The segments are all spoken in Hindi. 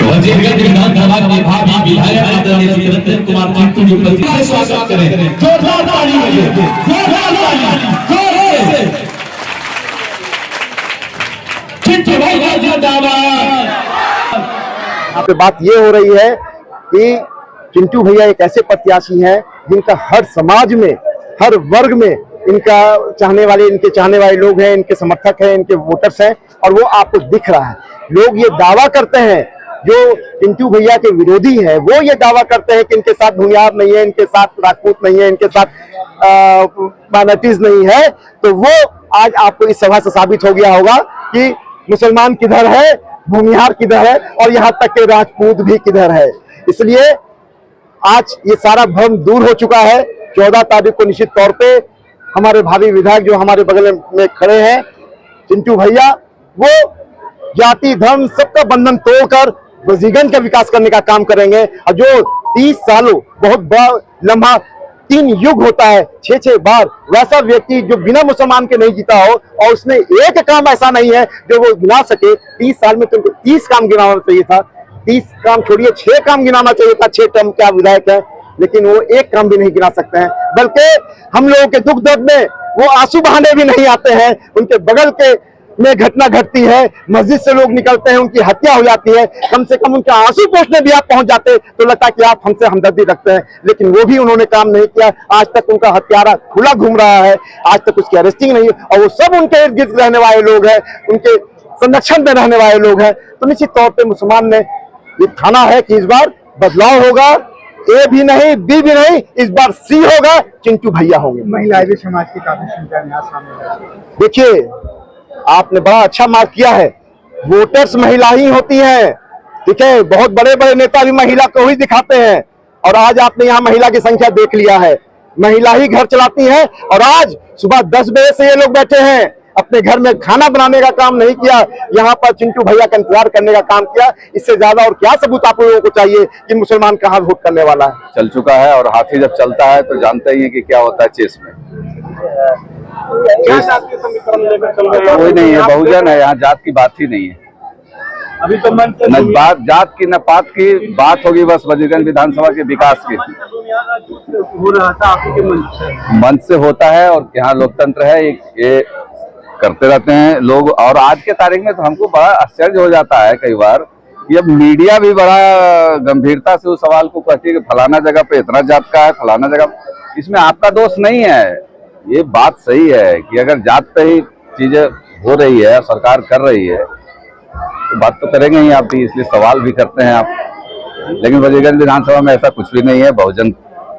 वजीरगंज विधानसभा के भावी विधायक आदरणीय चिरंतन कुमार चिंटू जी उपस्थित हैं। स्वागत करें, जोरदार ताली बजाइए, जोरदार ताली, जोर से चिंटू भाई का जिंदाबाद। यहाँ पे बात ये हो रही है कि चिंटू भैया एक ऐसे प्रत्याशी हैं जिनका हर समाज में, हर वर्ग में इनका चाहने वाले लोग हैं, इनके समर्थक हैं, इनके वोटर्स हैं, और वो आपको दिख रहा है। लोग ये दावा करते हैं, जो चिंटू भैया के विरोधी हैं, वो ये दावा करते हैं कि इनके साथ भूमियार नहीं है, इनके साथ राजपूत नहीं है, इनके साथ माइनॉरिटीज नहीं है। तो वो आज आपको इस सभा से साबित हो गया होगा कि मुसलमान किधर है, भूमिहार किधर है, और यहाँ तक के राजपूत भी किधर है। इसलिए आज ये सारा भ्रम दूर हो चुका है। 14 तारीख को निश्चित तौर पे हमारे भावी विधायक जो हमारे बगल में खड़े हैं, चिंटू भैया, वो जाति धर्म सबका बंधन तोड़कर वजीरगंज का विकास करने का काम करेंगे। और जो 30 सालों बहुत बड़ा लम्हा 3 युग होता है, 6-6 बार, वैसा व्यक्ति जो बिना मुसलमान के नहीं जीता हो, और उसने एक काम ऐसा नहीं है जो वो गिना सके। 30 साल में तुमको 30 काम गिनाना चाहिए था, 30 काम छोड़िए 6 काम गिनाना चाहिए था। 6 टर्म क्या विधायक है, लेकिन वो एक काम भी नहीं गिना सकते हैं। बल्कि हम लोगों के दुख दर्द में वो आंसू बहाने भी नहीं आते हैं। उनके बगल के में घटना घटती है, मस्जिद से लोग निकलते हैं, उनकी हत्या हो जाती है, कम से कम उनके आंसू पोंछने भी आप पहुंच जाते तो लगता है कि आप हमसे हमदर्दी रखते हैं। लेकिन वो भी उन्होंने काम नहीं किया। आज तक उनका हत्यारा खुला घूम रहा है, आज तक उसकी अरेस्टिंग नहीं है, और वो सब उनके इर्द गिर्द रहने वाले लोग हैं, उनके संरक्षण में रहने वाले लोग हैं। तो निश्चित तौर पर मुसलमान ने ये ठाना है कि इस बार बदलाव होगा। ए भी नहीं, बी भी नहीं, इस बार सी होगा, चिंटू भैया होंगे। महिला भी समाज की काफी संख्या में सामने। देखिए, आपने बड़ा अच्छा मार्क किया है। वोटर्स महिला ही होती हैं, ठीक है। बहुत बड़े बड़े नेता भी महिला को ही दिखाते हैं, और आज आपने यहाँ महिला की संख्या देख लिया है। महिला ही घर चलाती हैं, और आज सुबह 10 बजे से ये लोग बैठे हैं, अपने घर में खाना बनाने का काम नहीं किया, यहाँ पर चिंटू भैया का इंतजार करने का काम किया। इससे ज्यादा और क्या सबूत आप लोगों को चाहिए कि मुसलमान कहाँ वोट करने वाला है। चल चुका है, और हाथी जब चलता है तो जानते ही है कि क्या होता है चेस में। कोई नहीं है, बहुजन है, यहाँ जात की बात ही नहीं है। अभी तो न बात जात की न पात की बात होगी, बस वजीरगंज विधानसभा के विकास की हो रहा था आपके मन से होता है, और यहाँ लोकतंत्र है, ये करते रहते हैं लोग। और आज के तारीख में तो हमको बड़ा आश्चर्य हो जाता है कई बार कि अब मीडिया भी बड़ा गंभीरता से उस सवाल को कहती है कि फलाना जगह पे इतना जात का है, फलाना जगह। इसमें आपका दोष नहीं है। ये बात सही है कि अगर जात पे ही चीजें हो रही है, सरकार कर रही है, तो बात तो करेंगे ही आप भी, इसलिए सवाल भी करते हैं आप। लेकिन वजीरगंज विधानसभा में ऐसा कुछ भी नहीं है। बहुजन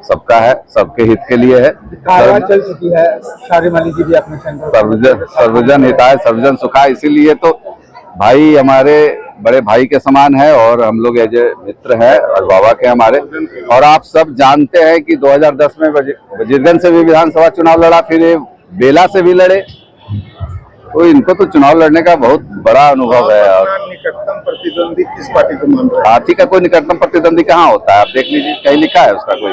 सबका है, सबके हित के लिए है। चल चुकी है, सारी माली जी भी अपने सर्वजन हिताय सर्वजन सुखाय। इसीलिए तो भाई हमारे बड़े भाई के समान है, और हम लोग एज ए मित्र है और बाबा के हमारे। और आप सब जानते हैं कि 2010 में वजीरगंज से भी विधानसभा चुनाव लड़ा, फिर बेला से भी लड़े, तो इनको तो चुनाव लड़ने का बहुत बड़ा अनुभव है। और निकटतम प्रतिद्वंदी किस पार्टी को मान रहे हैं? हाथी का कोई निकटतम प्रतिद्वंदी कहाँ होता है, आप देख लीजिए, कहीं लिखा है उसका कोई।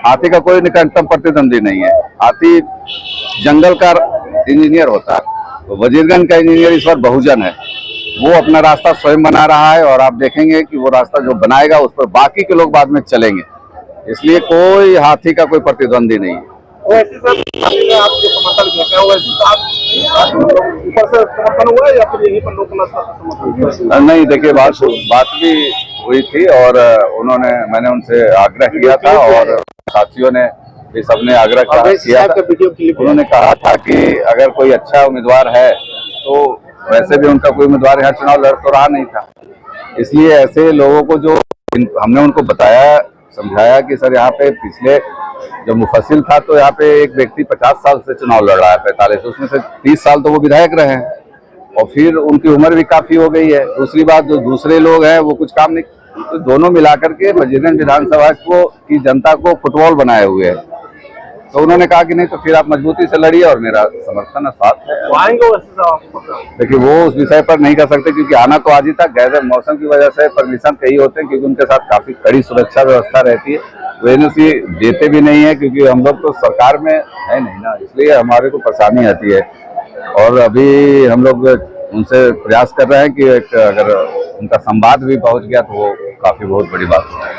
हाथी का कोई निकटतम प्रतिद्वंदी नहीं है। हाथी जंगल का इंजीनियर होता है, तो वजीरगंज का इंजीनियर इस बार बहुजन है। वो अपना रास्ता स्वयं बना रहा है, और आप देखेंगे कि वो रास्ता जो बनाएगा उस पर बाकी के लोग बाद में चलेंगे। इसलिए कोई हाथी का कोई प्रतिद्वंदी नहीं है। वैसे सर आपको समर्थन क्या हुआ? ऊपर से समर्थन हुआ या फिर यहीं पर लोकल समर्थन? नहीं, देखिए, बात भी हुई थी, और मैंने उनसे आग्रह किया था, और साथियों ने भी सबने आग्रह किया था। उन्होंने कहा था कि अगर कोई अच्छा उम्मीदवार है, तो वैसे भी उनका कोई उम्मीदवार यहाँ चुनाव लड़ तो रहा नहीं था। इसलिए ऐसे लोगों को जो हमने उनको बताया, समझाया कि सर यहाँ पे पिछले जब मुफस्सिल था तो यहाँ पे एक व्यक्ति 50 साल से चुनाव लड़ रहा है, 45, उसमें से 30 साल तो वो विधायक रहे हैं, और फिर उनकी उम्र भी काफी हो गई है। दूसरी बात, जो दूसरे लोग हैं वो कुछ काम नहीं, तो दोनों मिलाकर के वजीरगंज विधानसभा की जनता को फुटबॉल बनाए हुए है। तो उन्होंने कहा कि नहीं, तो फिर आप मजबूती से लड़िए, और मेरा समर्थन साथ है। देखिए, वो उस विषय पर नहीं कर सकते, क्योंकि आना तो आज ही तक गैर मौसम की वजह से परमिशन कई होते हैं, क्योंकि उनके साथ काफी कड़ी सुरक्षा व्यवस्था रहती है। वो एनओसी देते भी नहीं है, क्योंकि हम लोग तो सरकार में है नहीं ना, इसलिए हमारे को परेशानी आती है। और अभी हम लोग उनसे प्रयास कर रहे हैं कि अगर उनका संवाद भी पहुंच गया, तो वो काफी बहुत बड़ी बात है।